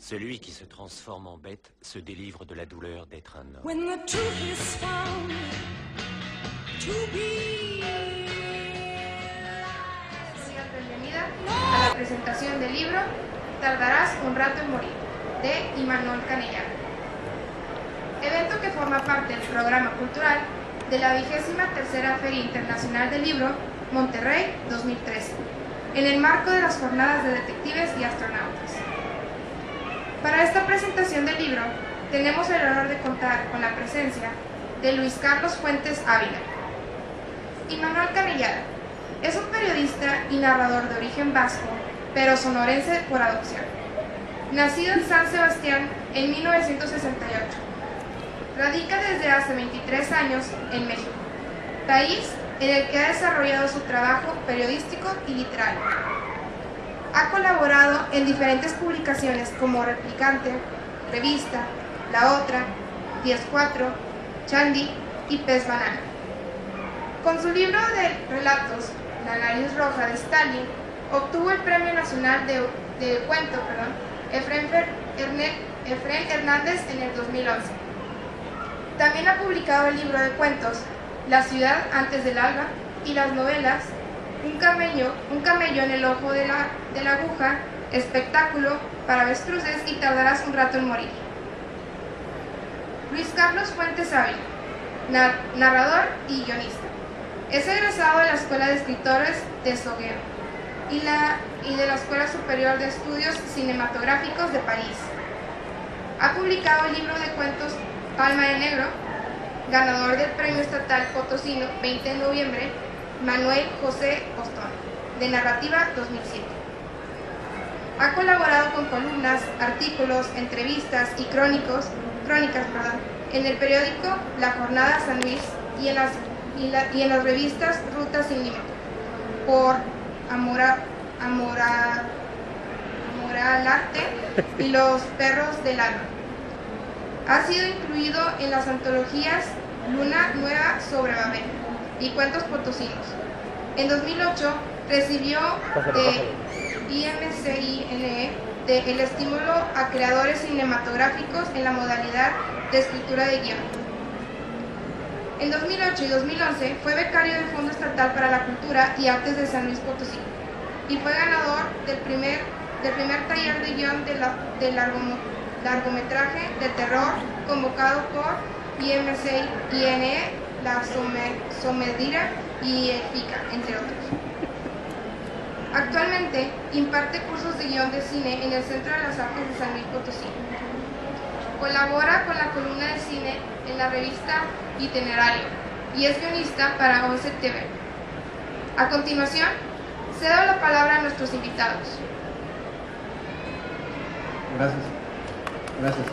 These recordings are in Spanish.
Celui qui se transforme en bête se délivre de la douleur d'être un homme. When the truth is found to be Bienvenida a la presentación del libro Tardarás un rato en morir, de Imanol Canellaro. Evento que forma parte del programa cultural de la 23ª Feria Internacional del Libro Monterrey 2013, en el marco de las jornadas de detectives y astronautas. Para esta presentación del libro, tenemos el honor de contar con la presencia de Luis Carlos Fuentes Ávila. Imanol Canellaro es un periodista y narrador de origen vasco, pero sonorense por adopción. Nacido en San Sebastián en 1968, radica desde hace 23 años en México, país en el que ha desarrollado su trabajo periodístico y literario. Ha colaborado en diferentes publicaciones como Replicante, Revista, La Otra, 10-4, Chandy y Pez Banana. Con su libro de relatos, La Nariz Roja de Stalin, obtuvo el Premio Nacional de Cuento Efrén Hernández en el 2011. También ha publicado el libro de cuentos La Ciudad antes del alba y las novelas Un camello en el ojo de la aguja, Espectáculo para avestruces y Tardarás un rato en morir. Luis Carlos Fuentes Ávila, narrador y guionista. Es egresado de la Escuela de Escritores de Soguero y de la Escuela Superior de Estudios Cinematográficos de París. Ha publicado el libro de cuentos Palma de Negro, ganador del Premio Estatal Potosino 20 de noviembre, Manuel José Ostón, de Narrativa 2007. Ha colaborado con columnas, artículos, entrevistas y crónicas en el periódico La Jornada San Luis y en las revistas Ruta Sin Límite, por Amor al Arte y Los Perros del Alma. Ha sido incluido en las antologías Luna Nueva sobre Babel y Cuentos Potosinos. En 2008 recibió de IMCINE el estímulo a creadores cinematográficos en la modalidad de escritura de guión. En 2008 y 2011 fue becario del Fondo Estatal para la Cultura y Artes de San Luis Potosí y fue ganador del primer taller de guión del largometraje de terror convocado por IMCINE, la Somedira y el FICA, entre otros. Actualmente imparte cursos de guión de cine en el Centro de las Artes de San Luis Potosí. Colabora con la columna de cine en la revista Itinerario y es guionista para 11 TV. A continuación, cedo la palabra a nuestros invitados. Gracias.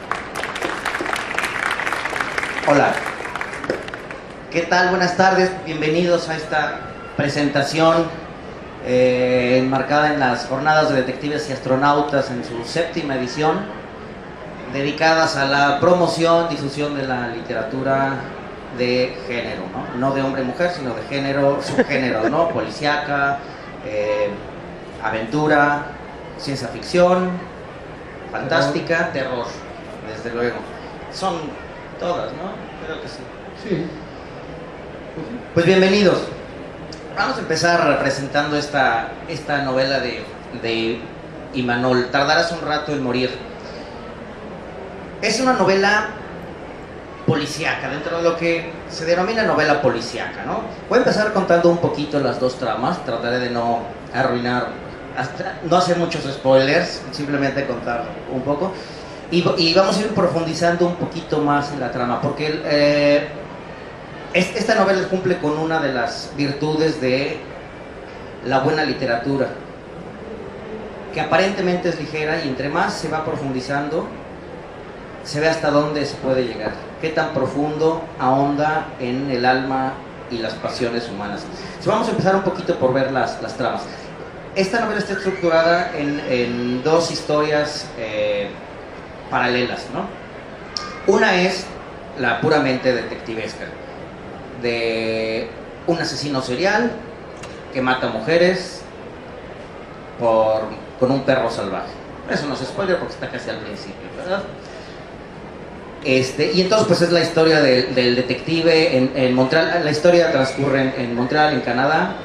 Hola. ¿Qué tal? Buenas tardes. Bienvenidos a esta presentación enmarcada en las jornadas de detectives y astronautas en su 7ª edición, dedicadas a la promoción, difusión de la literatura de género, no de hombre-mujer, sino de género, subgénero, ¿no? Policíaca, aventura, ciencia ficción, fantástica, terror, desde luego. Son todas, ¿no? Creo que sí. Sí. Pues bienvenidos. Vamos a empezar presentando esta novela de Imanol, Tardarás un rato en morir. Es una novela policíaca, dentro de lo que se denomina novela policíaca, ¿no? Voy a empezar contando un poquito las dos tramas, trataré de no arruinar, no hacer muchos spoilers, simplemente contar un poco. Y vamos a ir profundizando un poquito más en la trama, porque esta novela cumple con una de las virtudes de la buena literatura, que aparentemente es ligera y entre más se va profundizando, se ve hasta dónde se puede llegar, qué tan profundo ahonda en el alma y las pasiones humanas. Vamos a empezar un poquito por ver las tramas. Esta novela está estructurada en dos historias paralelas, ¿no? Una es la puramente detectivesca, de un asesino serial que mata mujeres con un perro salvaje. Eso no es spoiler porque está casi al principio, ¿verdad? Y entonces pues es la historia del detective en Montreal. La historia transcurre en Montreal, en Canadá,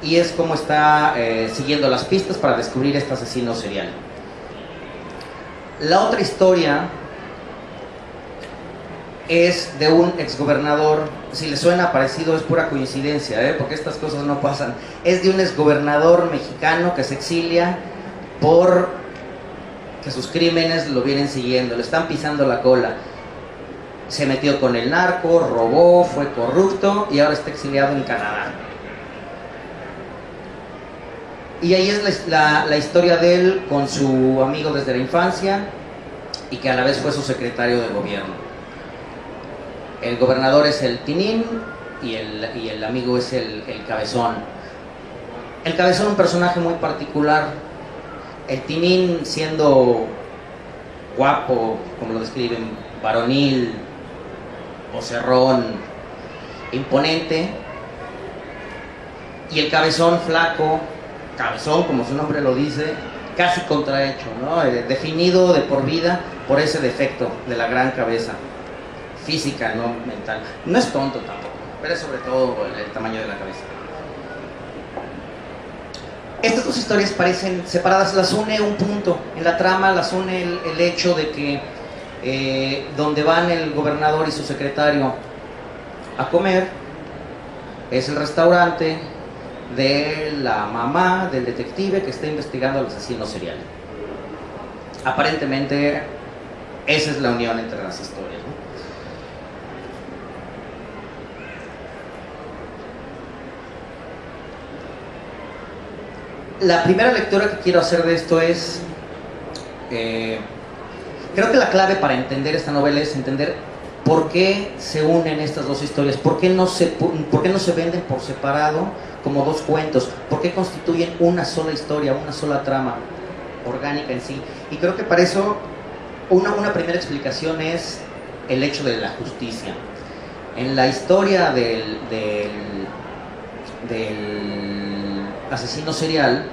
y es como está siguiendo las pistas para descubrir este asesino serial. La otra historia es de un exgobernador. Si le suena parecido es pura coincidencia, porque estas cosas no pasan. Es de un exgobernador mexicano que se exilia por que sus crímenes lo vienen siguiendo, le están pisando la cola. Se metió con el narco, robó, fue corrupto y ahora está exiliado en Canadá. Y ahí es la historia de él con su amigo desde la infancia y que a la vez fue su secretario de gobierno. El gobernador es el Tinín y el amigo es el Cabezón. El Cabezón, un personaje muy particular. El Tinín siendo guapo, como lo describen, varonil, vocerrón, imponente. Y el Cabezón flaco, cabezón como su nombre lo dice, casi contrahecho, ¿no? Definido de por vida por ese defecto de la gran cabeza. Física, no mental. No es tonto tampoco, pero es sobre todo el tamaño de la cabeza. Estas dos historias parecen separadas, las une un punto. En la trama las une el hecho de que donde van el gobernador y su secretario a comer es el restaurante de la mamá del detective que está investigando al asesino serial. Aparentemente esa es la unión entre las historias, ¿no? La primera lectura que quiero hacer de esto es, creo que la clave para entender esta novela es entender por qué se unen estas dos historias, por qué no se venden por separado como dos cuentos, por qué constituyen una sola historia, una sola trama orgánica en sí. Y creo que para eso una primera explicación es el hecho de la justicia. En la historia del asesino serial,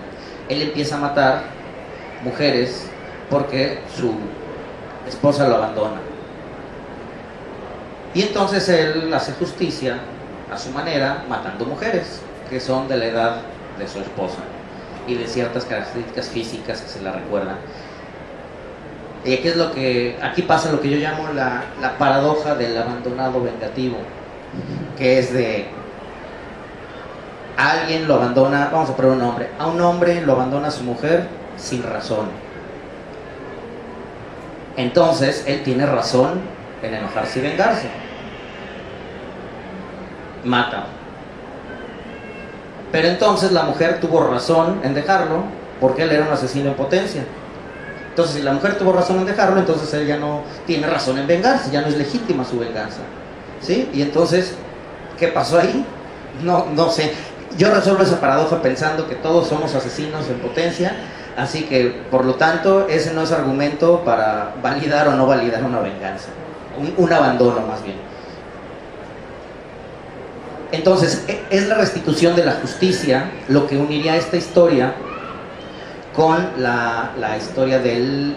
él empieza a matar mujeres porque su esposa lo abandona. Y entonces él hace justicia a su manera, matando mujeres que son de la edad de su esposa y de ciertas características físicas que se la recuerdan. Y aquí pasa lo que yo llamo la paradoja del abandonado vengativo, que es de alguien lo abandona, vamos a poner un nombre, a un hombre lo abandona a su mujer sin razón. Entonces él tiene razón en enojarse y vengarse. Mata. Pero entonces la mujer tuvo razón en dejarlo porque él era un asesino en potencia. Entonces si la mujer tuvo razón en dejarlo, entonces él ya no tiene razón en vengarse, ya no es legítima su venganza, ¿sí? Y entonces, ¿qué pasó ahí? No sé. Yo resuelvo esa paradoja pensando que todos somos asesinos en potencia, así que, por lo tanto, ese no es argumento para validar o no validar una venganza, un abandono más bien. Entonces, es la restitución de la justicia lo que uniría esta historia con la historia del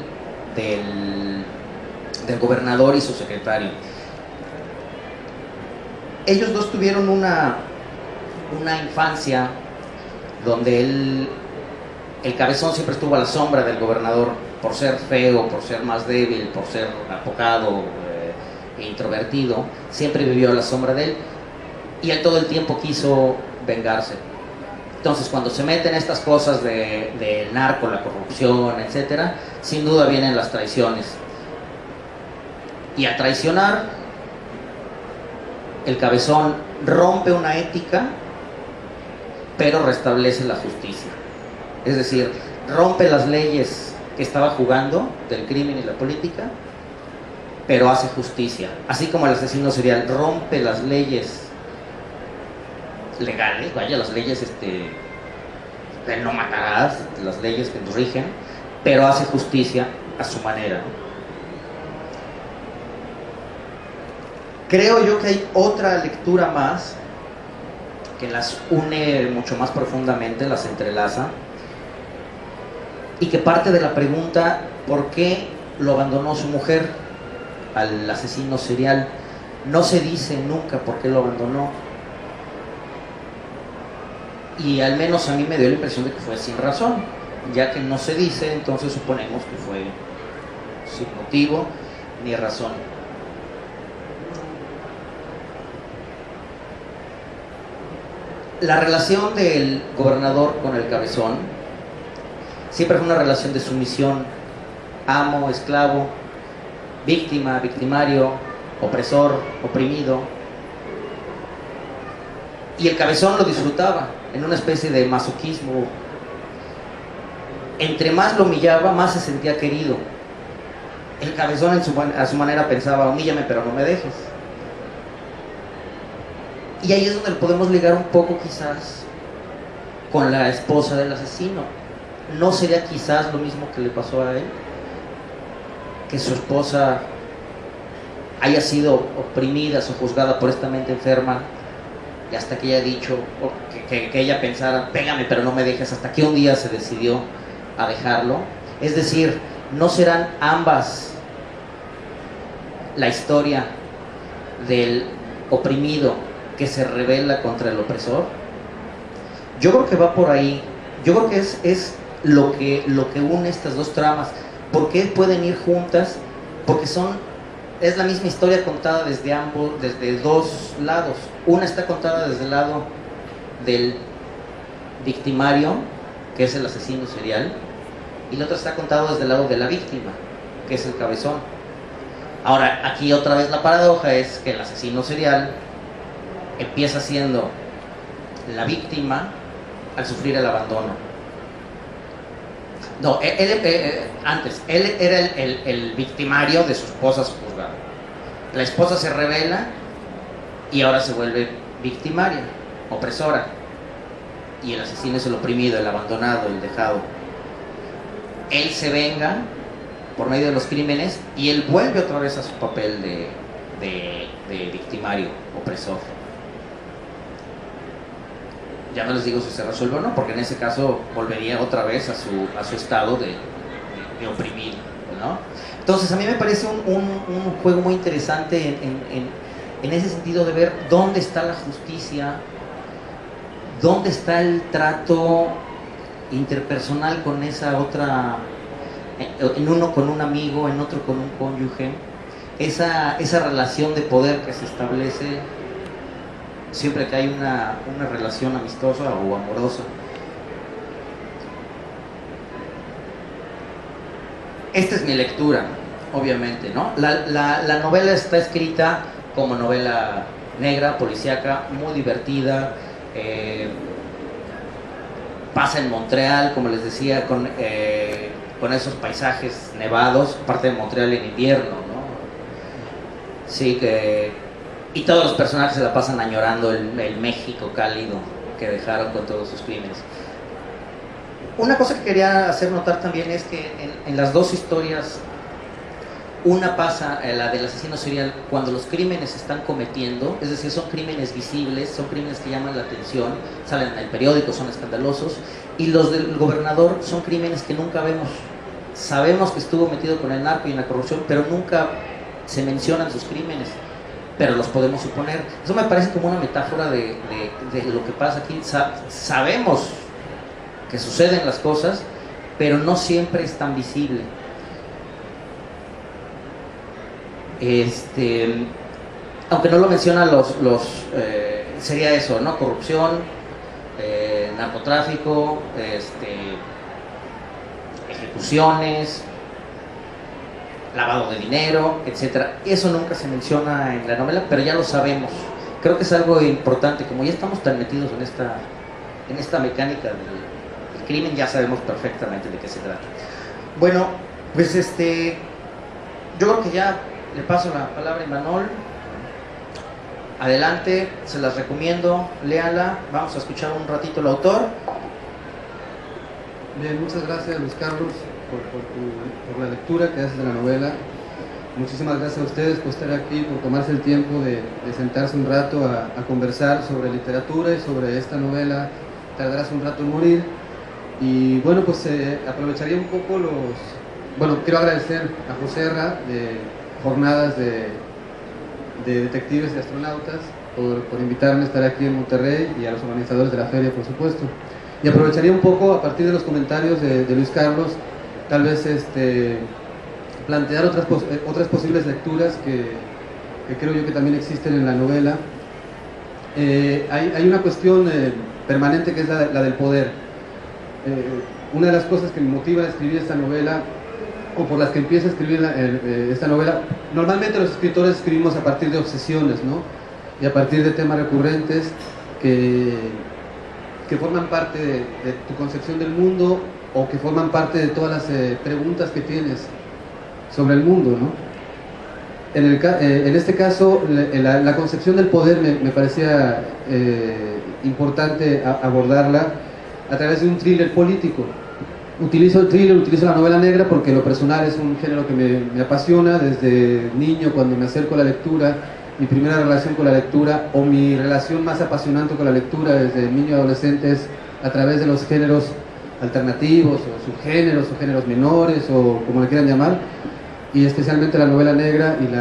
gobernador y su secretario. Ellos dos tuvieron una infancia donde el Cabezón siempre estuvo a la sombra del gobernador por ser feo, por ser más débil, por ser apocado, introvertido. Siempre vivió a la sombra de él y él todo el tiempo quiso vengarse. Entonces cuando se meten estas cosas del narco, la corrupción, etcétera, sin duda vienen las traiciones. Y a traicionar, el Cabezón rompe una ética, pero restablece la justicia. Es decir, rompe las leyes que estaba jugando del crimen y la política, pero hace justicia. Así como el asesino serial rompe las leyes legales, vaya, las leyes de no matarás, las leyes que nos rigen, pero hace justicia a su manera. Creo yo que hay otra lectura más que las une mucho más profundamente, las entrelaza, y que parte de la pregunta ¿por qué lo abandonó su mujer al asesino serial? No se dice nunca por qué lo abandonó, y al menos a mí me dio la impresión de que fue sin razón. Ya que no se dice, entonces suponemos que fue sin motivo ni razón. La relación del gobernador con el cabezón siempre fue una relación de sumisión, amo, esclavo, víctima, victimario, opresor, oprimido. Y el cabezón lo disfrutaba en una especie de masoquismo. Entre más lo humillaba, más se sentía querido. El cabezón a su manera pensaba, humíllame pero no me dejes. Y ahí es donde lo podemos ligar un poco quizás con la esposa del asesino. ¿No sería quizás lo mismo que le pasó a él? Que su esposa haya sido oprimida, sojuzgada por esta mente enferma, y hasta que ella ha dicho, que ella pensara, pégame pero no me dejes, hasta que un día se decidió a dejarlo. Es decir, ¿no serán ambas la historia del oprimido que se rebela contra el opresor? Yo creo que va por ahí. Yo creo que es lo que une estas dos tramas. ¿Por qué pueden ir juntas? Porque es la misma historia contada desde dos lados. Una está contada desde el lado del victimario, que es el asesino serial, y la otra está contada desde el lado de la víctima, que es el cabezón. Ahora, aquí otra vez la paradoja es que el asesino serial empieza siendo la víctima al sufrir el abandono. No, antes, él era el victimario de su esposa juzgada. La esposa se rebela y ahora se vuelve victimaria, opresora. Y el asesino es el oprimido, el abandonado, el dejado. Él se venga por medio de los crímenes y él vuelve otra vez a su papel de victimario, opresor. Ya no les digo si se resuelve o no, porque en ese caso volvería otra vez a su estado de oprimido, ¿no? Entonces a mí me parece un juego muy interesante en ese sentido de ver dónde está la justicia, dónde está el trato interpersonal con esa otra, en uno con un amigo, en otro con un cónyuge, esa relación de poder que se establece siempre que hay una relación amistosa o amorosa. Esta es mi lectura, obviamente, ¿no? La novela está escrita como novela negra, policíaca, muy divertida. Pasa en Montreal, como les decía, con esos paisajes nevados, parte de Montreal en invierno, ¿no? Sí, y todos los personajes se la pasan añorando el México cálido que dejaron con todos sus crímenes. Una cosa que quería hacer notar también es que en las dos historias, una pasa, la del asesino serial, cuando los crímenes se están cometiendo, es decir, son crímenes visibles, son crímenes que llaman la atención, salen en el periódico, son escandalosos, y los del gobernador son crímenes que nunca vemos. Sabemos que estuvo metido con el narco y en la corrupción, pero nunca se mencionan sus crímenes, pero los podemos suponer. Eso me parece como una metáfora de lo que pasa aquí. Sabemos que suceden las cosas, pero no siempre es tan visible. Aunque no lo mencionan sería eso, ¿no? Corrupción, narcotráfico, ejecuciones, lavado de dinero, etcétera. Eso nunca se menciona en la novela, pero ya lo sabemos. Creo que es algo importante, como ya estamos tan metidos en esta mecánica del crimen, ya sabemos perfectamente de qué se trata. Bueno, pues yo creo que ya le paso la palabra a Imanol. Adelante, se las recomiendo, léala. Vamos a escuchar un ratito al autor. Bien, muchas gracias Luis Carlos por la lectura que haces de la novela. Muchísimas gracias a ustedes por estar aquí, por tomarse el tiempo de sentarse un rato a conversar sobre literatura y sobre esta novela, Tardarás un rato en morir. Y bueno, pues aprovecharía un poco bueno, quiero agradecer a José Erra de Jornadas de Detectives y Astronautas por invitarme a estar aquí en Monterrey, y a los organizadores de la feria, por supuesto. Y aprovecharía un poco, a partir de los comentarios de Luis Carlos, tal vez plantear otras posibles lecturas que creo yo que también existen en la novela. Hay una cuestión permanente, que es la del poder. Una de las cosas que me motiva a escribir esta novela, o por las que empiezo a escribir esta novela, normalmente los escritores escribimos a partir de obsesiones, ¿no? Y a partir de temas recurrentes que forman parte de tu concepción del mundo, o que forman parte de todas las preguntas que tienes sobre el mundo, ¿no? En este caso, la concepción del poder me parecía importante abordarla a través de un thriller político. Utilizo el thriller, utilizo la novela negra porque lo personal es un género que me apasiona desde niño. Cuando me acerco a la lectura, mi primera relación con la lectura, o mi relación más apasionante con la lectura desde niño y adolescente, es a través de los géneros alternativos, o subgéneros, o géneros menores, o como le quieran llamar, y especialmente la novela negra y el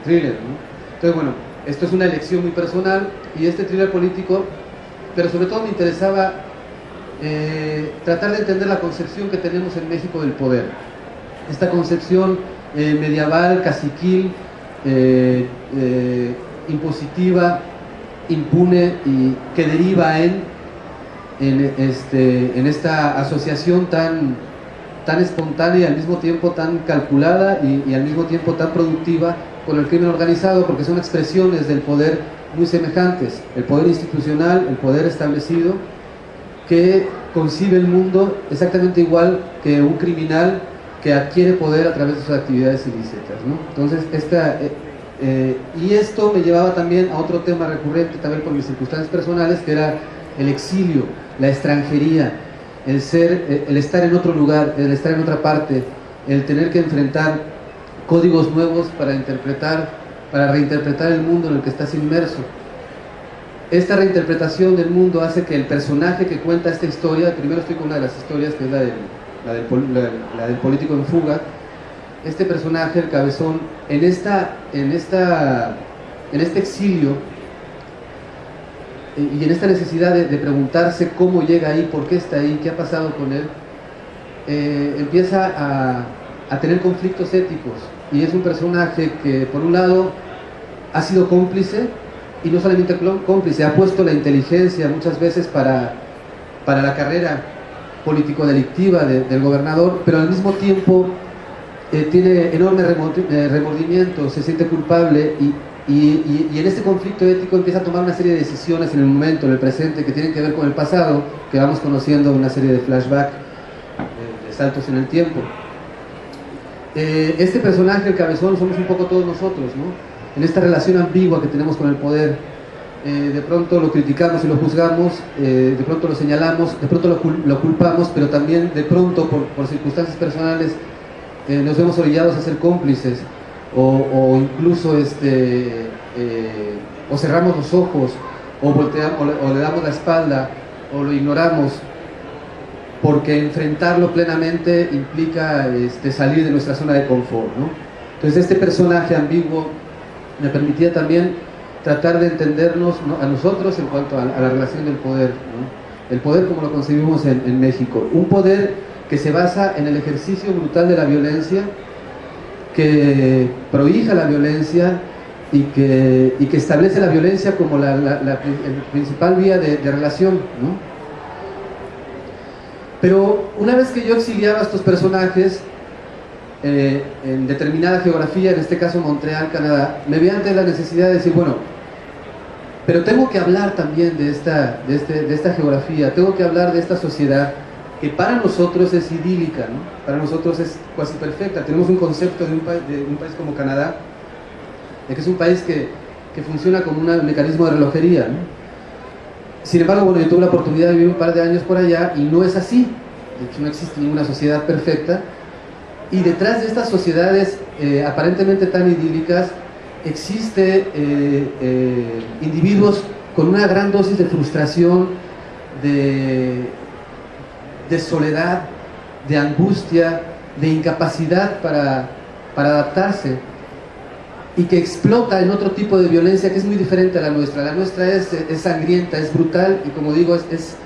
thriller, ¿no? Entonces, bueno, esto es una elección muy personal, y este thriller político, pero sobre todo me interesaba tratar de entender la concepción que tenemos en México del poder. Esta concepción medieval, caciquil, impositiva, impune, y que deriva en esta asociación tan espontánea y al mismo tiempo tan calculada, y al mismo tiempo tan productiva con el crimen organizado, porque son expresiones del poder muy semejantes: el poder institucional, el poder establecido, que concibe el mundo exactamente igual que un criminal que adquiere poder a través de sus actividades ilícitas, ¿no? Entonces, y esto me llevaba también a otro tema recurrente, también por mis circunstancias personales, que era el exilio, la extranjería, el estar en otro lugar, el estar en otra parte, el tener que enfrentar códigos nuevos para reinterpretar el mundo en el que estás inmerso. Esta reinterpretación del mundo hace que el personaje que cuenta esta historia, primero estoy con una de las historias, que es la del político en fuga. Este personaje, el Cabezón, en este exilio y en esta necesidad de preguntarse cómo llega ahí, por qué está ahí, qué ha pasado con él, empieza a tener conflictos éticos, y es un personaje que, por un lado, ha sido cómplice, y no solamente cómplice, ha puesto la inteligencia muchas veces para la carrera político-delictiva del gobernador, pero al mismo tiempo tiene enorme remordimiento, se siente culpable, y en este conflicto ético empieza a tomar una serie de decisiones en el momento, en el presente, que tienen que ver con el pasado, que vamos conociendo en una serie de flashback, de saltos en el tiempo. Este personaje, el Cabezón, somos un poco todos nosotros, ¿no? En esta relación ambigua que tenemos con el poder. De pronto lo criticamos y lo juzgamos, de pronto lo señalamos, de pronto lo culpamos, pero también de pronto por circunstancias personales nos vemos orillados a ser cómplices, o incluso o cerramos los ojos, o le damos la espalda, o lo ignoramos, porque enfrentarlo plenamente implica salir de nuestra zona de confort, ¿no? Entonces, este personaje ambiguo me permitía también tratar de entendernos, ¿no?, a nosotros en cuanto a la relación del poder, ¿no? El poder como lo concebimos en México, un poder que se basa en el ejercicio brutal de la violencia, que prohíja la violencia, y que establece la violencia como el principal vía de relación, ¿no? Pero una vez que yo exiliaba a estos personajes en determinada geografía, en este caso Montreal, Canadá, me vi ante la necesidad de decir, bueno, pero tengo que hablar también de esta geografía, tengo que hablar de esta sociedad que para nosotros es idílica, ¿no? Para nosotros es casi perfecta. Tenemos un concepto de un país como Canadá, de que es un país que funciona como un mecanismo de relojería, ¿no? Sin embargo, bueno, yo tuve la oportunidad de vivir un par de años por allá, y no es así. De hecho, no existe ninguna sociedad perfecta, y detrás de estas sociedades aparentemente tan idílicas existe individuos con una gran dosis de frustración, de soledad, de angustia, de incapacidad para adaptarse, y que explota en otro tipo de violencia que es muy diferente a la nuestra. La nuestra es sangrienta, es brutal, y como digo, es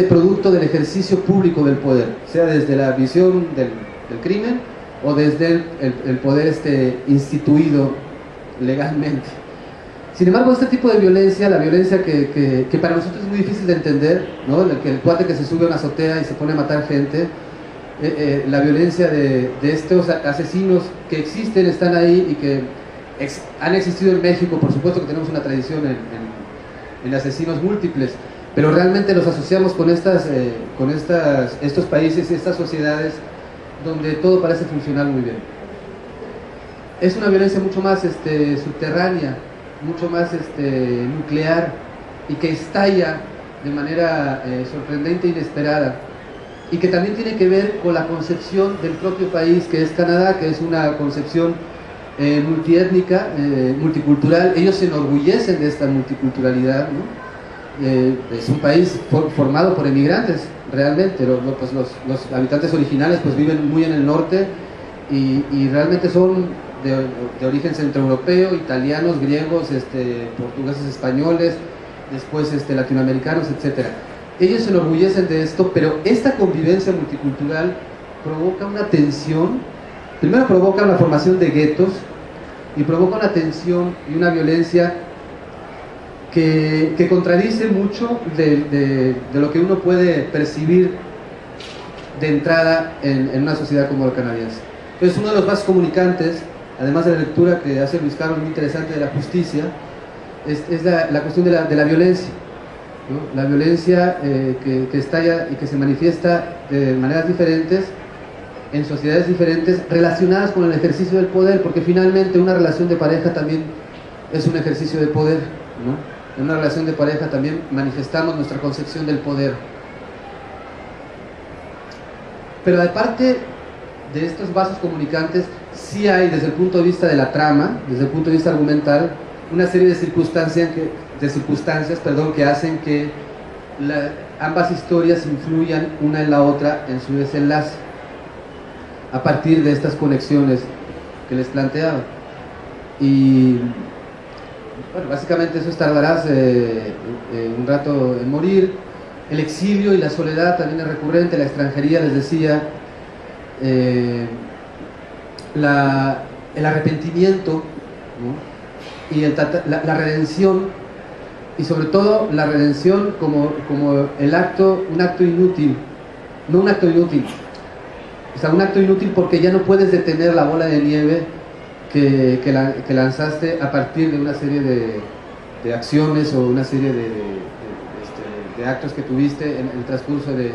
producto del ejercicio público del poder, sea desde la visión del crimen o desde el poder instituido legalmente. Sin embargo, este tipo de violencia, la violencia que para nosotros es muy difícil de entender, ¿no? El cuate que se sube a una azotea y se pone a matar gente, la violencia de estos asesinos que existen, están ahí y que han existido en México. Por supuesto que tenemos una tradición en asesinos múltiples, pero realmente los asociamos con estos países y estas sociedades donde todo parece funcionar muy bien. Es una violencia mucho más subterránea, mucho más nuclear, y que estalla de manera sorprendente e inesperada, y que también tiene que ver con la concepción del propio país, que es Canadá, que es una concepción multiétnica, multicultural. Ellos se enorgullecen de esta multiculturalidad, ¿no? Es un país formado por emigrantes, realmente. Los habitantes originales pues viven muy en el norte, y realmente son de origen centroeuropeo, italianos, griegos, portugueses, españoles, después latinoamericanos, etc. Ellos se enorgullecen de esto, pero esta convivencia multicultural provoca una tensión. Primero provoca la formación de guetos, y provoca una tensión y una violencia que contradice mucho de lo que uno puede percibir de entrada en una sociedad como la canadiense. Entonces, uno de los vasos comunicantes, además de la lectura que hace Luis Carlos muy interesante de la justicia, es la cuestión de la violencia, ¿no? La violencia que estalla y que se manifiesta de maneras diferentes en sociedades diferentes, relacionadas con el ejercicio del poder, porque finalmente una relación de pareja también es un ejercicio de poder, ¿no? En una relación de pareja también manifestamos nuestra concepción del poder. Pero aparte de estos vasos comunicantes, sí hay, desde el punto de vista de la trama, desde el punto de vista argumental, una serie de circunstancias que hacen que ambas historias influyan una en la otra en su desenlace, a partir de estas conexiones que les planteaba. Y bueno, básicamente eso es Tardarás un rato en morir. El exilio y la soledad también es recurrente, la extranjería, les decía, el arrepentimiento, ¿no? Y la redención, y sobre todo la redención como un acto inútil, no un acto inútil, o sea, un acto inútil porque ya no puedes detener la bola de nieve que lanzaste a partir de una serie de acciones o una serie de actos que tuviste en el transcurso de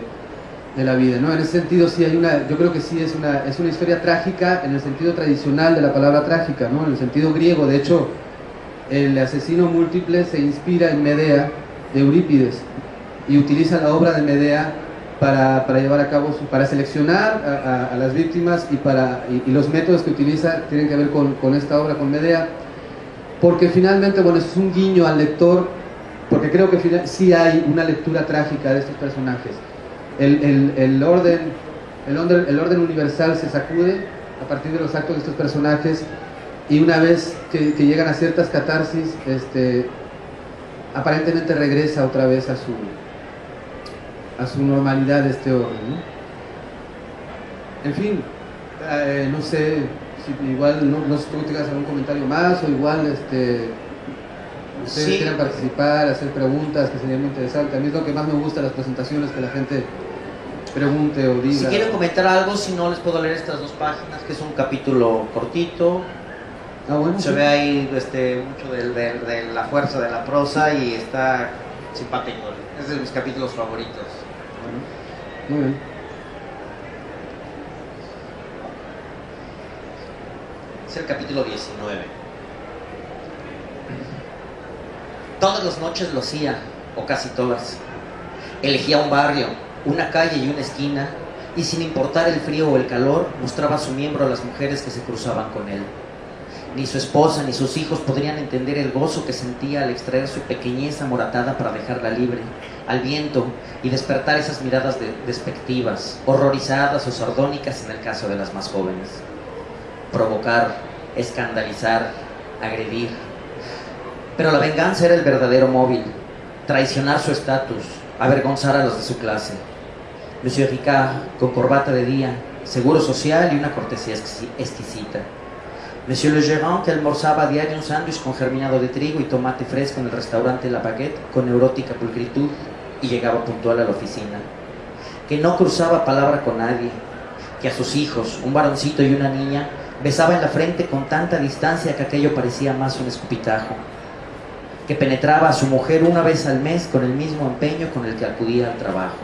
la vida, ¿no? En ese sentido sí hay yo creo que sí es una historia trágica en el sentido tradicional de la palabra trágica, ¿no? En el sentido griego. De hecho, el asesino múltiple se inspira en Medea de Eurípides y utiliza la obra de Medea para llevar a cabo para seleccionar a las víctimas, y los métodos que utiliza tienen que ver con esta obra, con Medea, porque finalmente, bueno, es un guiño al lector, porque creo que sí hay una lectura trágica de estos personajes. El orden universal se sacude a partir de los actos de estos personajes, y una vez que llegan a ciertas catarsis, aparentemente regresa otra vez a su normalidad este orden, ¿no? En fin, no sé si igual no sé si tú tengas algún comentario más, o igual ustedes Sí. quieran participar, hacer preguntas, que sería muy interesante. A mí es lo que más me gusta de las presentaciones, que la gente pregunte o diga. Si quieren comentar algo, si no, les puedo leer estas dos páginas, que es un capítulo cortito. Bueno, Se sí. ve ahí mucho de la fuerza de la prosa, y está simpático. Es de mis capítulos favoritos. Bueno, muy bien. Es el capítulo 19. Todas las noches lo hacía, o casi todas. Elegía un barrio, una calle y una esquina, y sin importar el frío o el calor, mostraba su miembro a las mujeres que se cruzaban con él. Ni su esposa ni sus hijos podrían entender el gozo que sentía al extraer su pequeñez amoratada para dejarla libre, al viento, y despertar esas miradas despectivas, horrorizadas o sardónicas en el caso de las más jóvenes. Provocar, escandalizar, agredir. Pero la venganza era el verdadero móvil, traicionar su estatus, avergonzar a los de su clase. Monsieur Ricard, con corbata de día, seguro social y una cortesía exquisita. Monsieur le Gérant, que almorzaba a diario un sándwich con germinado de trigo y tomate fresco en el restaurante La Baguette con neurótica pulcritud y llegaba puntual a la oficina. Que no cruzaba palabra con nadie, que a sus hijos, un varoncito y una niña, besaba en la frente con tanta distancia que aquello parecía más un escupitajo. Que penetraba a su mujer una vez al mes con el mismo empeño con el que acudía al trabajo.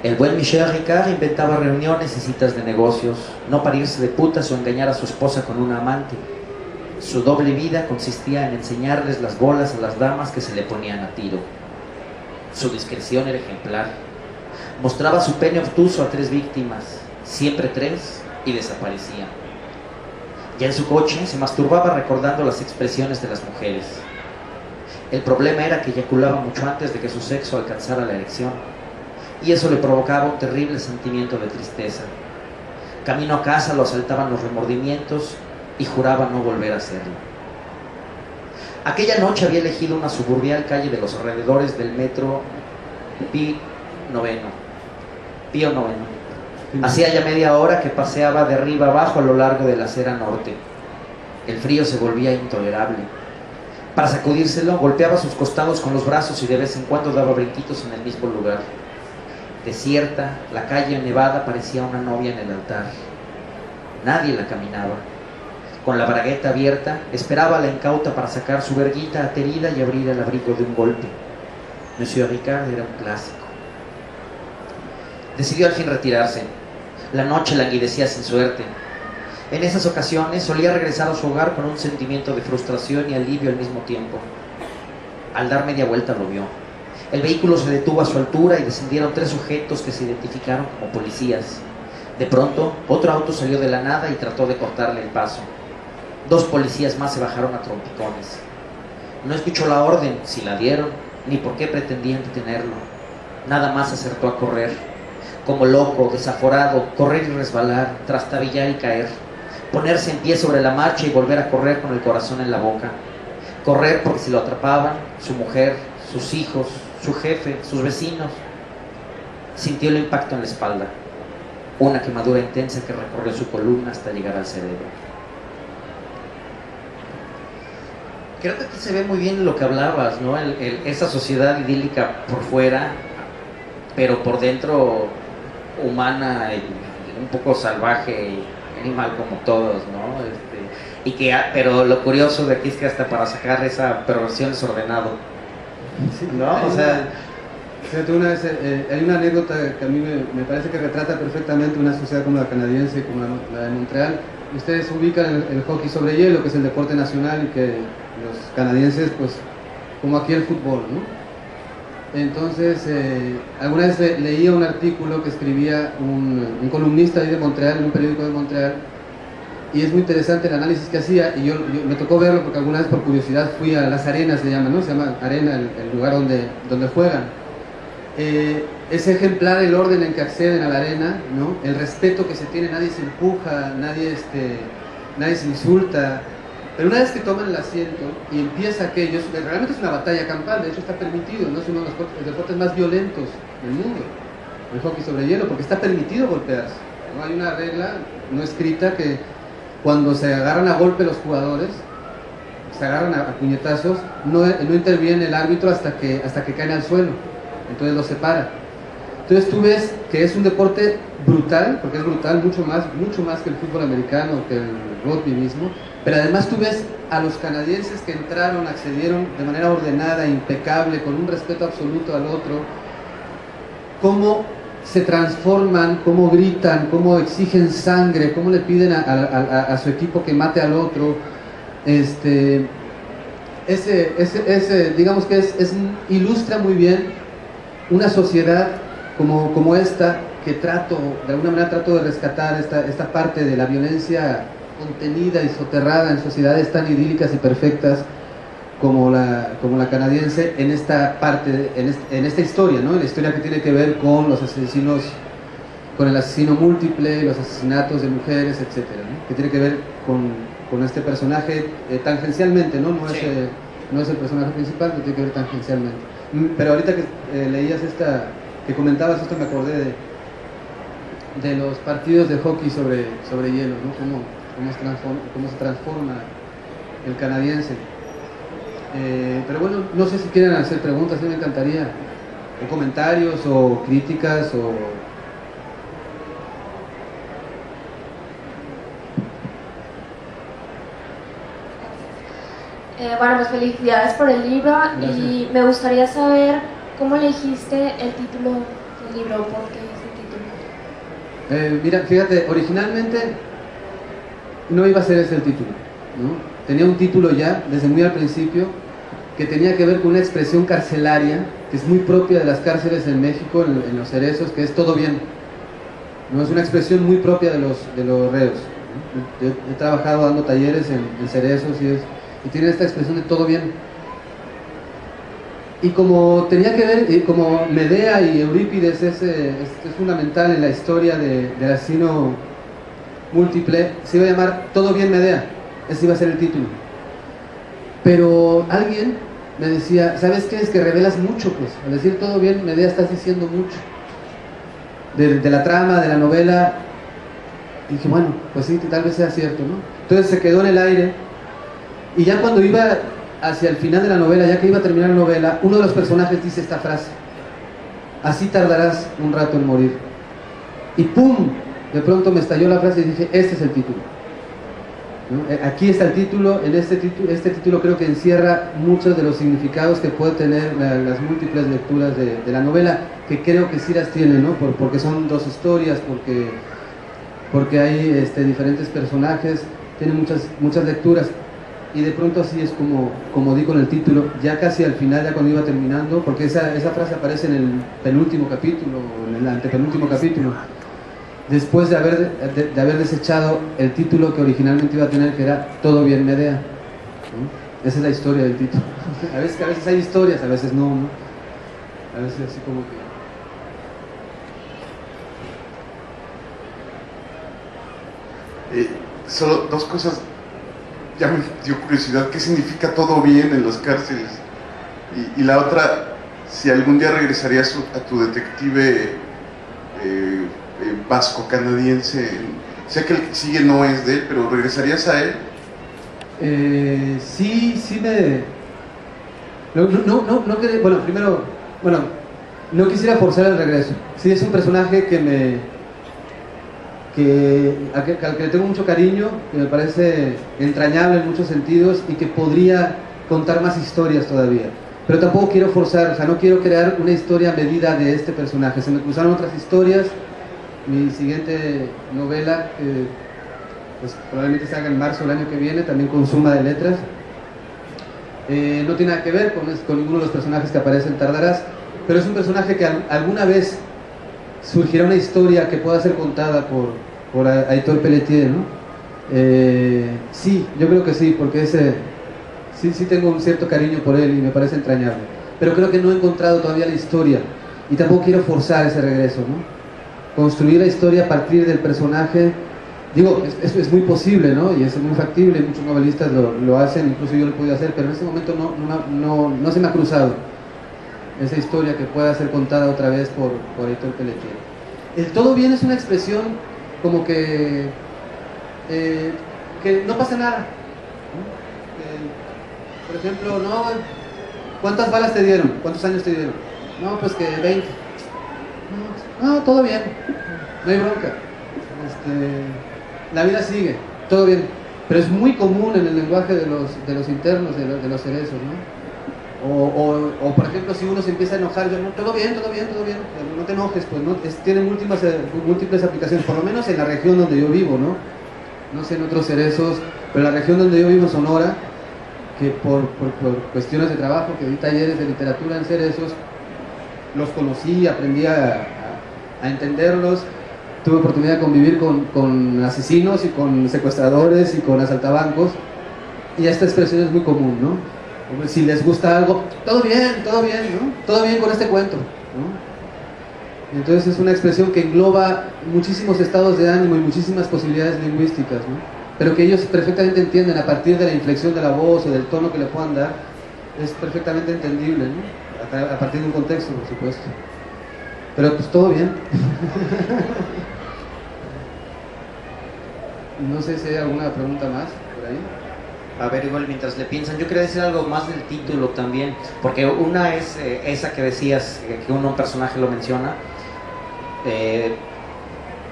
El buen Michel Ricard inventaba reuniones y citas de negocios, no para irse de putas o engañar a su esposa con una amante. Su doble vida consistía en enseñarles las bolas a las damas que se le ponían a tiro. Su discreción era ejemplar. Mostraba su pene obtuso a 3 víctimas, siempre 3, y desaparecía. Ya en su coche se masturbaba recordando las expresiones de las mujeres. El problema era que eyaculaba mucho antes de que su sexo alcanzara la erección, y eso le provocaba un terrible sentimiento de tristeza. Camino a casa lo asaltaban los remordimientos y juraba no volver a hacerlo. Aquella noche había elegido una suburbial calle de los alrededores del metro Pío IX. Hacía ya media hora que paseaba de arriba abajo a lo largo de la acera norte. El frío se volvía intolerable. Para sacudírselo, golpeaba sus costados con los brazos y de vez en cuando daba brinquitos en el mismo lugar. Desierta, la calle nevada parecía una novia en el altar. Nadie la caminaba. Con la bragueta abierta, esperaba a la incauta para sacar su verguita aterida y abrir el abrigo de un golpe. Monsieur Ricard era un clásico. Decidió al fin retirarse. La noche languidecía sin suerte. En esas ocasiones solía regresar a su hogar con un sentimiento de frustración y alivio al mismo tiempo. Al dar media vuelta lo vio. El vehículo se detuvo a su altura y descendieron 3 sujetos que se identificaron como policías. De pronto, otro auto salió de la nada y trató de cortarle el paso. 2 policías más se bajaron a trompicones. No escuchó la orden, si la dieron, ni por qué pretendían detenerlo. Nada más acertó a correr. Como loco, desaforado, correr y resbalar, trastabillar y caer. Ponerse en pie sobre la marcha y volver a correr con el corazón en la boca. Correr porque si lo atrapaban, su mujer, sus hijos, su jefe, sus vecinos. Sintió el impacto en la espalda. Una quemadura intensa que recorrió su columna hasta llegar al cerebro. Creo que aquí se ve muy bien lo que hablabas, ¿no? Esa sociedad idílica por fuera, pero por dentro humana y un poco salvaje y animal como todos, ¿no? Pero lo curioso de aquí es que hasta para sacar esa perversión es ordenado. Sí, ¿No? O sea, fíjate, una vez, hay una anécdota que a mí me parece que retrata perfectamente una sociedad como la canadiense, como la de Montreal. Ustedes ubican el hockey sobre hielo, que es el deporte nacional, y que los canadienses, pues, como aquí el fútbol, ¿no? Entonces, alguna vez leía un artículo que escribía un columnista ahí de Montreal, en un periódico de Montreal, y es muy interesante el análisis que hacía, y yo me tocó verlo porque alguna vez por curiosidad fui a las arenas, se llama, ¿no? Se llama arena el lugar donde juegan. Es ejemplar el orden en que acceden a la arena, ¿no? El respeto que se tiene, nadie se empuja, nadie se insulta. Pero una vez que toman el asiento y empieza aquello, realmente es una batalla campal, de hecho está permitido, ¿no? Es uno de los deportes más violentos del mundo, el hockey sobre hielo, porque está permitido golpearse, ¿no? Hay una regla no escrita que cuando se agarran a golpe los jugadores, se agarran a puñetazos, no interviene el árbitro hasta que caen al suelo, entonces los separa. Entonces tú ves que es un deporte brutal, porque es brutal mucho más que el fútbol americano, que el rugby mismo, pero además tú ves a los canadienses que entraron, accedieron de manera ordenada, impecable, con un respeto absoluto al otro, cómo se transforman, cómo gritan, cómo exigen sangre, cómo le piden a su equipo que mate al otro. Digamos que ilustra muy bien una sociedad como esta, que de alguna manera trato de rescatar esta parte de la violencia contenida y soterrada en sociedades tan idílicas y perfectas como la canadiense en esta parte, en esta historia, ¿no? La historia que tiene que ver con los asesinos, con el asesino múltiple, los asesinatos de mujeres, etcétera, ¿no? Que tiene que ver con este personaje tangencialmente, ¿no? No es el personaje principal, pero tiene que ver tangencialmente. Pero ahorita que leías que comentabas esto, me acordé de los partidos de hockey sobre hielo, ¿no? Cómo se transforma el canadiense. Pero bueno, no sé si quieren hacer preguntas, a mí me encantaría, o comentarios, o críticas, o... Bueno, pues felicidades por el libro. Gracias. Y me gustaría saber cómo elegiste el título del libro, por qué ese título. Mira, fíjate, originalmente no iba a ser ese el título, ¿no? Tenía un título ya, desde muy al principio, que tenía que ver con una expresión carcelaria, que es muy propia de las cárceles en México, en los cerezos, que es todo bien, ¿no? Es una expresión muy propia de los reos, ¿no? Yo he trabajado dando talleres en cerezos y tienen esta expresión de todo bien. Y como tenía que ver, como Medea y Eurípides es fundamental en la historia del asesino múltiple, se iba a llamar Todo bien Medea, ese iba a ser el título. Pero alguien me decía, ¿sabes qué? Es que revelas mucho, pues, al decir todo bien Medea estás diciendo mucho de la trama, de la novela. Y dije, bueno, pues sí, tal vez sea cierto, ¿no? Entonces se quedó en el aire. Y ya cuando iba hacia el final de la novela, ya que iba a terminar la novela, uno de los personajes dice esta frase: así tardarás un rato en morir. Y ¡pum! De pronto me estalló la frase y dije, este es el título, ¿no? Aquí está el título. Este título creo que encierra muchos de los significados que puede tener las múltiples lecturas de la novela, que creo que sí las tiene, ¿no? Porque son dos historias, porque hay diferentes personajes, tiene muchas lecturas. Y de pronto así es como di con el título, ya casi al final, ya cuando iba terminando, porque esa frase aparece en el penúltimo capítulo, o en el antepenúltimo capítulo, después de haber desechado el título que originalmente iba a tener, que era Todo bien Medea, ¿no? Esa es la historia del título. A veces hay historias, a veces no, ¿no? A veces así como que... Solo dos cosas. Ya me dio curiosidad, ¿qué significa todo bien en las cárceles? Y la otra, si algún día regresarías a tu detective vasco-canadiense, sé que el que sigue no es de él, pero ¿regresarías a él? Sí me... No quería... Bueno, primero, no quisiera forzar el regreso. Sí, es un personaje al que le tengo mucho cariño, que me parece entrañable en muchos sentidos y que podría contar más historias todavía. Pero tampoco quiero forzar, o sea, no quiero crear una historia a medida de este personaje. Se me cruzaron otras historias. Mi siguiente novela, pues probablemente salga en marzo del año que viene, también con Suma de Letras. No tiene nada que ver con ninguno de los personajes que aparecen, tardarás, pero es un personaje que alguna vez surgirá una historia que pueda ser contada por Aitor Pelletier, ¿no? Sí, yo creo que sí, porque sí tengo un cierto cariño por él y me parece entrañable, pero creo que no he encontrado todavía la historia y tampoco quiero forzar ese regreso, ¿no? Construir la historia a partir del personaje, digo, es muy posible, ¿no? Y es muy factible, muchos novelistas lo hacen, incluso yo lo he podido hacer, pero en este momento no se me ha cruzado esa historia que pueda ser contada otra vez por Aitor Pelletier. El todo bien es una expresión como que no pasa nada, ¿no? Por ejemplo, no, ¿cuántas balas te dieron? ¿Cuántos años te dieron? No, pues que 20. No, todo bien, no hay bronca. La vida sigue, todo bien. Pero es muy común en el lenguaje de los internos, de los cerezos, ¿no? O por ejemplo, si uno se empieza a enojar, yo, no, todo bien, no te enojes, pues no, tiene múltiples aplicaciones, por lo menos en la región donde yo vivo, ¿no? No sé en otros cerezos, pero en la región donde yo vivo, en Sonora, que por cuestiones de trabajo, que di talleres de literatura en cerezos, los conocí, aprendí a entenderlos, tuve oportunidad de convivir con asesinos y con secuestradores y con asaltabancos, y esta expresión es muy común, ¿no? Hombre, si les gusta algo, todo bien, ¿no? Todo bien con este cuento, ¿no? Entonces es una expresión que engloba muchísimos estados de ánimo y muchísimas posibilidades lingüísticas, ¿no? Pero que ellos perfectamente entienden a partir de la inflexión de la voz o del tono que le puedan dar, es perfectamente entendible, ¿no? A partir de un contexto, por supuesto. Pero pues todo bien. No sé si hay alguna pregunta más por ahí. A ver, igual mientras le piensan, yo quería decir algo más del título también, porque una es esa que decías, que un personaje lo menciona,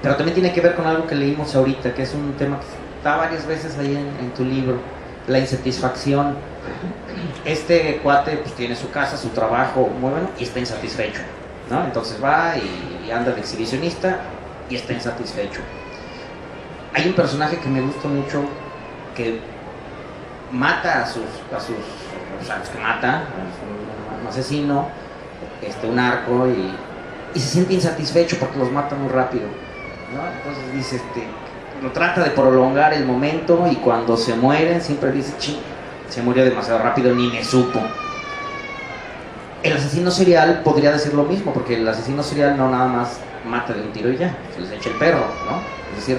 pero también tiene que ver con algo que leímos ahorita, que es un tema que está varias veces ahí en tu libro, la insatisfacción. Este cuate pues tiene su casa, su trabajo muy bueno y está insatisfecho, ¿no? Entonces va y anda de exhibicionista y está insatisfecho. Hay un personaje que me gusta mucho que mata a sus o sea, que mata, un asesino, un narco, y se siente insatisfecho porque los mata muy rápido, ¿no? Entonces dice, lo trata de prolongar el momento, y cuando se mueren siempre dice, ching, se murió demasiado rápido, ni me supo. El asesino serial podría decir lo mismo, porque el asesino serial no nada más mata de un tiro y ya, se les echa el perro, ¿no? Es decir,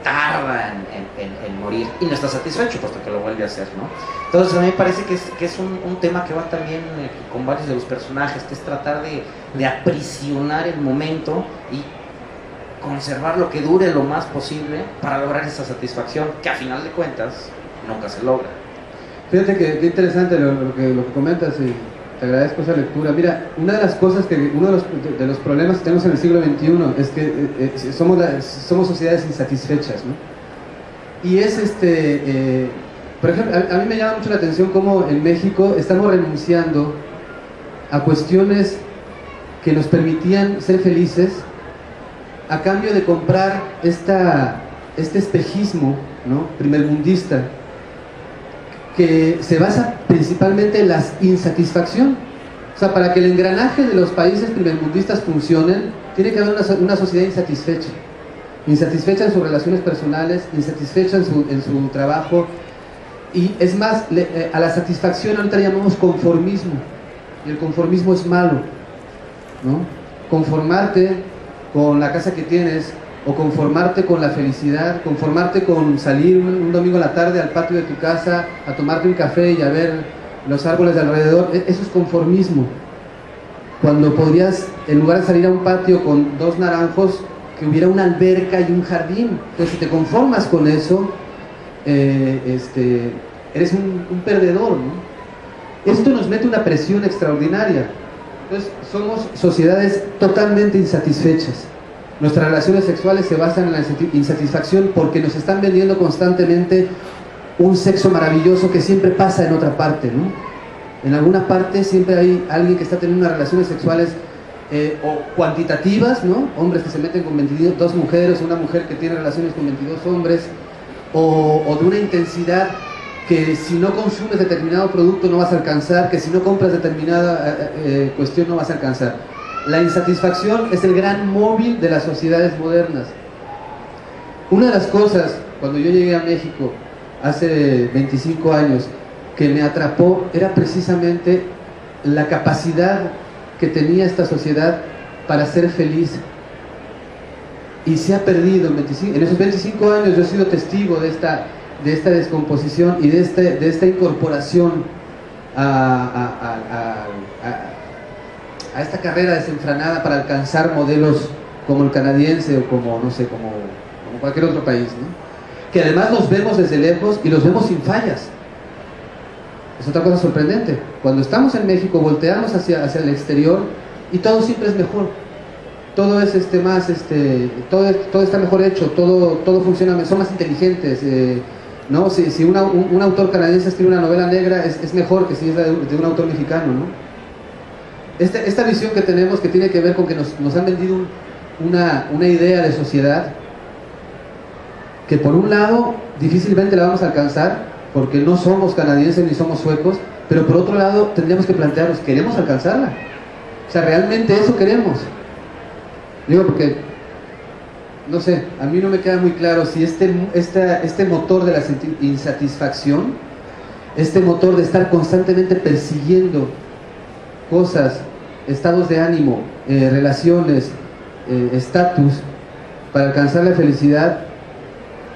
tarda en morir y no está satisfecho puesto que lo vuelve a hacer, ¿no? Entonces a mí me parece que es un tema que va también con varios de los personajes, que es tratar de aprisionar el momento y conservar lo que dure lo más posible para lograr esa satisfacción que a final de cuentas nunca se logra. Fíjate que interesante lo que comentas, y te agradezco esa lectura. Mira, una de las cosas uno de los problemas que tenemos en el siglo XXI es que somos sociedades insatisfechas, ¿no? Y es por ejemplo, a mí me llama mucho la atención cómo en México estamos renunciando a cuestiones que nos permitían ser felices a cambio de comprar este espejismo, ¿no?, primermundista, que se basa principalmente en la insatisfacción. O sea, para que el engranaje de los países primermundistas funcionen, tiene que haber una sociedad insatisfecha. Insatisfecha en sus relaciones personales, insatisfecha en su trabajo. Y es más, a la satisfacción ahorita le llamamos conformismo. Y el conformismo es malo, ¿no? Conformarte con la casa que tienes, o conformarte con la felicidad, conformarte con salir un domingo a la tarde al patio de tu casa a tomarte un café y a ver los árboles de alrededor, eso es conformismo. Cuando podrías, en lugar de salir a un patio con 2 naranjos, que hubiera una alberca y un jardín. Entonces, si te conformas con eso, eres un perdedor, ¿no? Esto nos mete una presión extraordinaria. Entonces, somos sociedades totalmente insatisfechas. Nuestras relaciones sexuales se basan en la insatisfacción porque nos están vendiendo constantemente un sexo maravilloso que siempre pasa en otra parte, ¿no? En alguna parte siempre hay alguien que está teniendo unas relaciones sexuales o cuantitativas, ¿no? Hombres que se meten con 22 mujeres, una mujer que tiene relaciones con 22 hombres, o de una intensidad que si no consumes determinado producto no vas a alcanzar, que si no compras determinada cuestión no vas a alcanzar. La insatisfacción es el gran móvil de las sociedades modernas. Una de las cosas, cuando yo llegué a México hace 25 años, que me atrapó era precisamente la capacidad que tenía esta sociedad para ser feliz. Y se ha perdido en esos 25 años. Yo he sido testigo de esta descomposición y de esta incorporación a esta carrera desenfrenada para alcanzar modelos como el canadiense o como, no sé, como cualquier otro país, ¿no? Que además los vemos desde lejos y los vemos sin fallas. Es otra cosa sorprendente. Cuando estamos en México volteamos hacia el exterior y todo siempre es mejor. Todo es todo está mejor hecho, todo funciona, son más inteligentes, ¿no? Si un autor canadiense escribe una novela negra es mejor que si es de un autor mexicano, ¿no? Esta visión que tenemos, que tiene que ver con que nos han vendido una idea de sociedad que por un lado difícilmente la vamos a alcanzar porque no somos canadienses ni somos suecos, pero por otro lado tendríamos que plantearnos, ¿queremos alcanzarla? O sea, ¿realmente eso queremos? Digo, porque no sé, a mí no me queda muy claro si este motor de la insatisfacción, este motor de estar constantemente persiguiendo cosas, estados de ánimo, relaciones, estatus, para alcanzar la felicidad,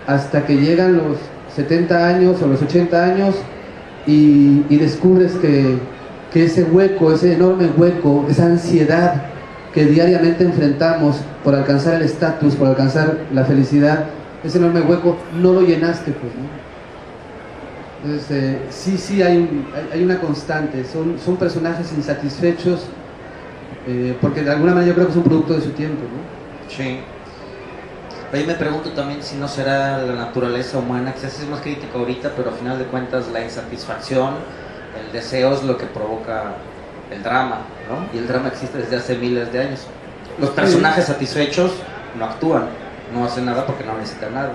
hasta que llegan los 70 años o los 80 años y descubres que ese hueco, ese enorme hueco, esa ansiedad que diariamente enfrentamos por alcanzar el estatus, por alcanzar la felicidad, ese enorme hueco no lo llenaste, pues, ¿no? Entonces, sí hay una constante, son personajes insatisfechos, porque de alguna manera yo creo que es un producto de su tiempo, ¿no? Sí. Ahí me pregunto también si no será la naturaleza humana, quizás es más crítico ahorita, pero al final de cuentas la insatisfacción, el deseo es lo que provoca el drama, ¿no? Y el drama existe desde hace miles de años. Los personajes satisfechos no actúan, no hacen nada porque no necesitan nada.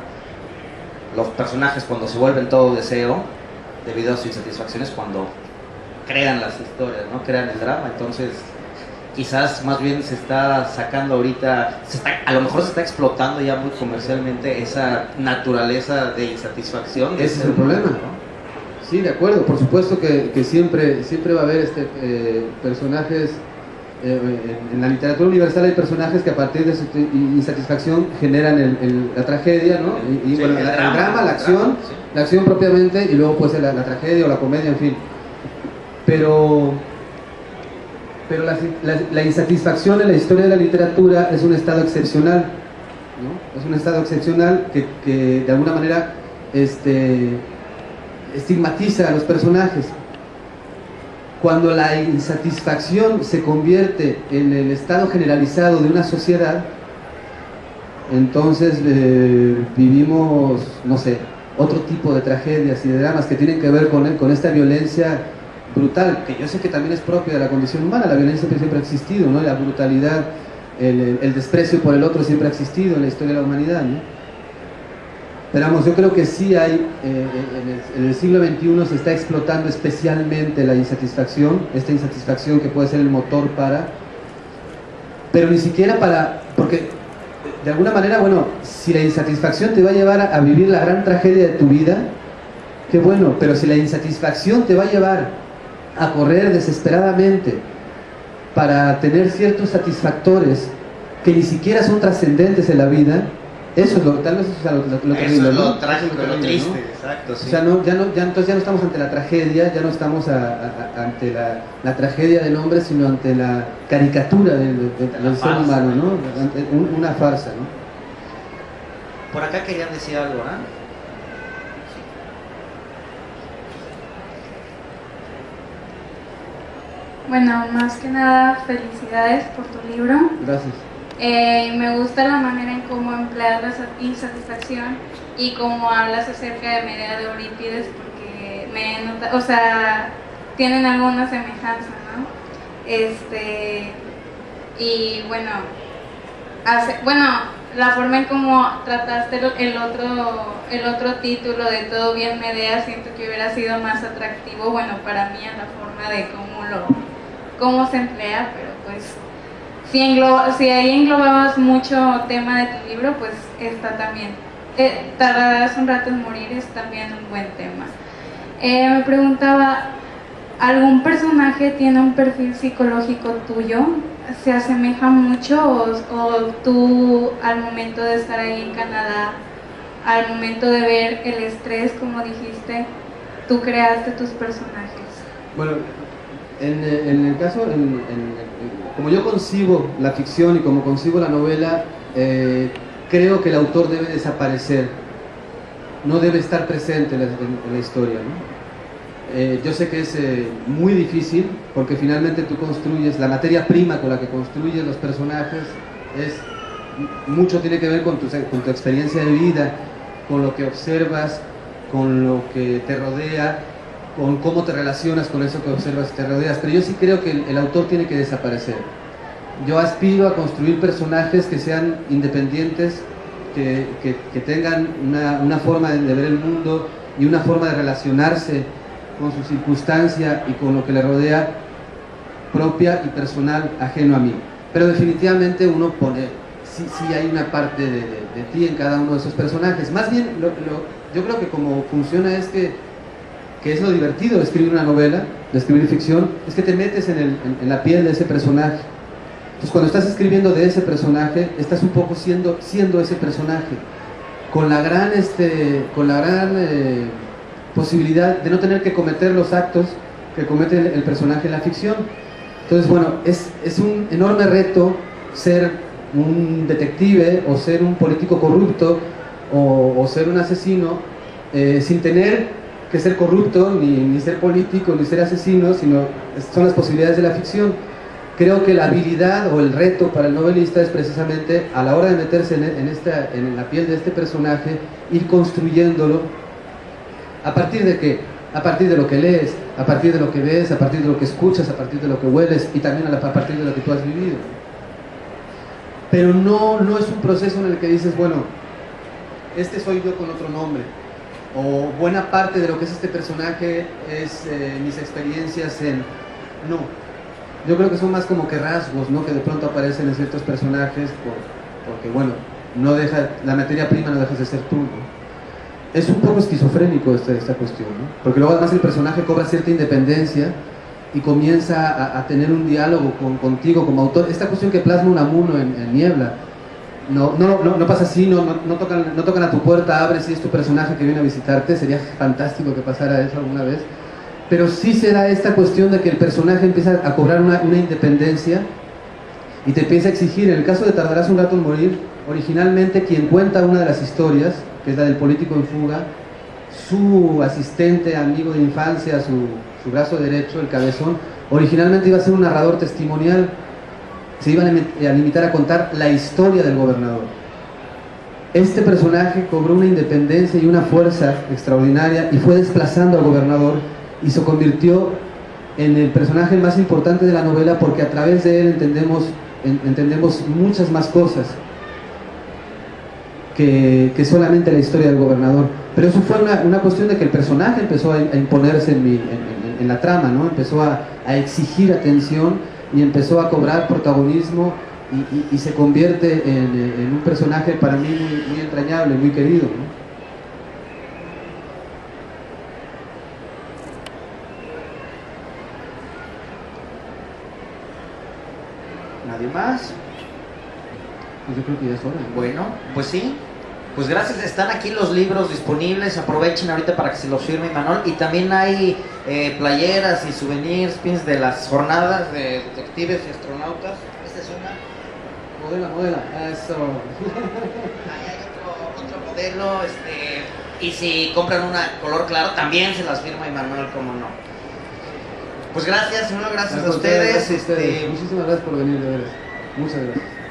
Los personajes cuando se vuelven todo deseo, debido a su insatisfacción, es cuando crean las historias, ¿no? Crean el drama. Entonces, quizás más bien se está sacando ahorita, a lo mejor se está explotando ya muy comercialmente esa naturaleza de insatisfacción. Ese es el problema, ¿no? Sí, de acuerdo, por supuesto que siempre va a haber personajes, en la literatura universal hay personajes que a partir de su insatisfacción generan la tragedia, ¿no? Y Sí, bueno, el drama, la acción, sí. La acción propiamente, y luego puede ser la tragedia o la comedia, en fin. Pero la insatisfacción en la historia de la literatura es un estado excepcional, ¿no? Es un estado excepcional que de alguna manera estigmatiza a los personajes. Cuando la insatisfacción se convierte en el estado generalizado de una sociedad, entonces vivimos, no sé, otro tipo de tragedias y de dramas que tienen que ver con esta violencia brutal, que yo sé que también es propia de la condición humana. La violencia siempre ha existido, ¿no? La brutalidad, el desprecio por el otro siempre ha existido en la historia de la humanidad, ¿no? Pero vamos, yo creo que sí hay, en el siglo XXI se está explotando especialmente la insatisfacción, esta insatisfacción que puede ser el motor pero ni siquiera porque de alguna manera, bueno, si la insatisfacción te va a llevar a vivir la gran tragedia de tu vida, qué bueno, pero si la insatisfacción te va a llevar a correr desesperadamente para tener ciertos satisfactores que ni siquiera son trascendentes en la vida, eso es tal vez eso es lo terrible, eso es lo ¿no? trágico, Eso es lo terrible, triste, ¿no? exacto, sí. O sea, entonces ya no estamos ante la tragedia, ya no estamos ante la tragedia del hombre, sino ante la caricatura del ser humano, ¿no? Ante una farsa, ¿no? Por acá querían decir algo, ¿no? Bueno, más que nada, felicidades por tu libro. Gracias. Me gusta la manera en cómo empleas la insatisfacción y cómo hablas acerca de Medea de Eurípides, porque o sea, tienen alguna semejanza, ¿no? Y bueno, la forma en cómo trataste el otro título de Todo bien Medea, siento que hubiera sido más atractivo, bueno, para mí en la forma de cómo se emplea, pero pues si ahí englobabas mucho tema de tu libro, pues está también. Tardarás un rato en morir es también un buen tema. Me preguntaba, ¿algún personaje tiene un perfil psicológico tuyo? ¿Se asemeja mucho o tú al momento de estar ahí en Canadá, al momento de ver el estrés, como dijiste, tú creaste tus personajes? Bueno, en el caso, como yo concibo la ficción y como concibo la novela, creo que el autor debe desaparecer, no debe estar presente en la historia, ¿no? Yo sé que es muy difícil porque finalmente tú construyes, la materia prima con la que construyes los personajes mucho tiene que ver con tu experiencia de vida, con lo que observas, con lo que te rodea, con cómo te relacionas con eso que observas y te rodeas. Pero yo sí creo que el autor tiene que desaparecer. Yo aspiro a construir personajes que sean independientes, que tengan una forma de ver el mundo y una forma de relacionarse con su circunstancia y con lo que le rodea, propia y personal, ajeno a mí. Pero definitivamente uno pone sí hay una parte de ti en cada uno de esos personajes. Más bien, yo creo que como funciona es que es lo divertido de escribir una novela, de escribir ficción, es que te metes en la piel de ese personaje. Entonces cuando estás escribiendo de ese personaje, estás un poco siendo ese personaje, con la gran posibilidad de no tener que cometer los actos que comete el personaje en la ficción. Entonces, bueno, es un enorme reto ser un detective o ser un político corrupto o ser un asesino sin tener que ser corrupto, ni ser político, ni ser asesino, sino son las posibilidades de la ficción. Creo que la habilidad o el reto para el novelista es precisamente a la hora de meterse en la piel de este personaje, ir construyéndolo. ¿A partir de qué? A partir de lo que lees, a partir de lo que ves, a partir de lo que escuchas, a partir de lo que hueles y también a partir de lo que tú has vivido. Pero no es un proceso en el que dices, bueno, este soy yo con otro nombre, o buena parte de lo que es este personaje es mis experiencias No, yo creo que son más como que rasgos, ¿no? Que de pronto aparecen en ciertos personajes porque, bueno, la materia prima no dejas de ser tú, ¿no? Es un poco esquizofrénico esta cuestión, ¿no? Porque luego además el personaje cobra cierta independencia y comienza a tener un diálogo contigo como autor. Esta cuestión que plasma Unamuno en Niebla, no pasa así, no tocan a tu puerta, abres y es tu personaje que viene a visitarte. Sería fantástico que pasara eso alguna vez, pero sí se da esta cuestión de que el personaje empieza a cobrar una independencia y te empieza a exigir. En el caso de Tardarás un rato en morir, originalmente quien cuenta una de las historias, que es la del político en fuga, su asistente, amigo de infancia, su brazo derecho, el cabezón, originalmente iba a ser un narrador testimonial. Se iban a limitar a contar la historia del gobernador. Este personaje cobró una independencia y una fuerza extraordinaria y fue desplazando al gobernador y se convirtió en el personaje más importante de la novela, porque a través de él entendemos muchas más cosas que solamente la historia del gobernador. Pero eso fue una cuestión de que el personaje empezó a imponerse en la trama, ¿no? Empezó a exigir atención y empezó a cobrar protagonismo y se convierte en un personaje para mí muy entrañable, muy querido, ¿no? ¿Nadie más? Pues yo creo que ya es hora, ¿no? Bueno, pues sí. Pues gracias, están aquí los libros disponibles, aprovechen ahorita para que se los firme Imanol, y también hay playeras y souvenirs, pins de las jornadas de detectives y astronautas. Esta es una. Modela, eso. Ahí hay otro modelo, y si compran una color claro, también se las firma Imanol, como no. Pues gracias, gracias a ustedes. Muchísimas gracias por venir, de veras. Muchas gracias.